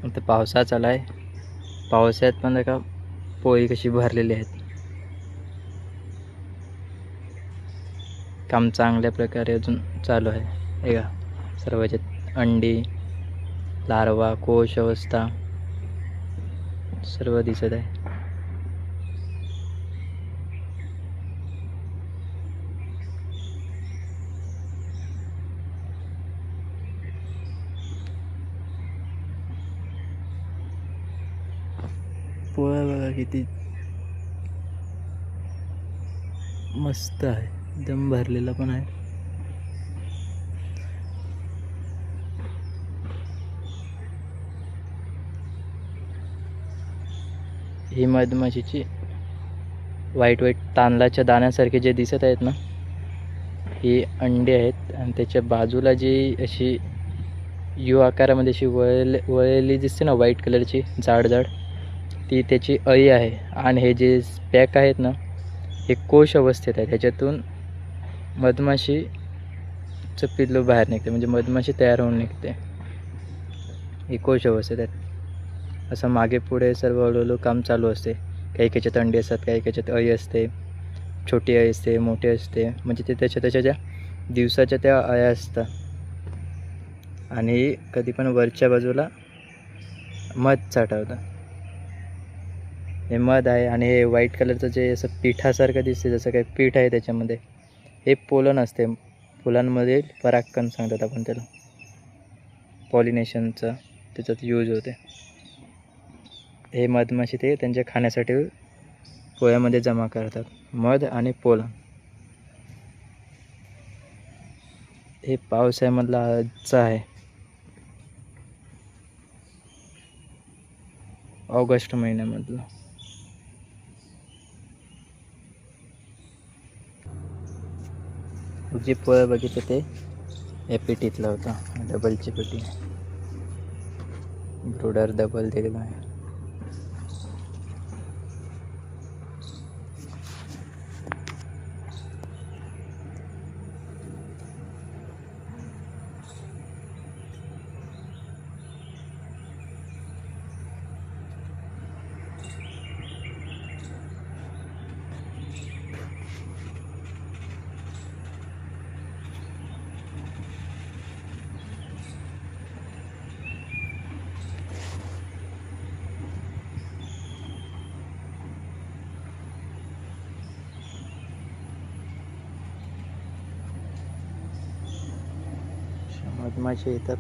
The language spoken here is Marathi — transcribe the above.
आता पावसाळा चालू आहे. पावसाळ्यात पण का पोळी कशी भरलेली आहेत. काम चांगल्या प्रकारे अजून चालू आहे. हे का सर्वांच्यात अंडी, लार्वा, कोश अवस्था सर्व दिसत आहे. पोळ्या बघा किती मस्त आहे. एकदम भरलेला पण आहे. ही मधमाशीची वाईट वाईट तांदळाच्या दाण्यासारखे जे दिसत आहेत ना, ही अंडे आहेत. आणि त्याच्या बाजूला जी अशी यू आकारामध्ये अशी वळलेली दिसते ना व्हाईट कलरची जाड जाड, ती त्याची अळी आहे. आणि हे जे पॅक आहेत ना, हे कोश अवस्थेत आहे. त्याच्यातून मधमाशीचं पिल्लू बाहेर निघते, म्हणजे मधमाशी तयार होऊन निघते. हे कोश अवस्थेत आहेत. असं मागे पुढे सर्व हळूहळू काम चालू असते. काही त्याच्यात अंडी असतात, काही त्याच्यात अळी असते, छोटी अळी असते, मोठी असते. म्हणजे ते त्याच्या ज्या दिवसाच्या त्या अळ्या असतात. आणि कधी पण वरच्या बाजूला मध साठवतं. हे मध आहे. आणि हे व्हाईट कलरचं जे असं पिठासारखं दिसते, जसं काही पीठ आहे त्याच्यामध्ये, हे पोलन असते. फुलांमध्ये परागकण सांगतात आपण त्याला. पॉलिनेशनचा त्याच्यात यूज होते. हे मधमाशी ते त्यांच्या खाण्यासाठी पोळ्यामध्ये जमा करतात. मध आणि पोलन. हे पावसाळ्यामधला आजचं आहे. ऑगस्ट महिन्यामधलं. जी पोळं बघितलं ते या पेटीतलं होतं. डबलची पेटी, ब्रोडर डबल दिलेला आहे. मधमाशी येतात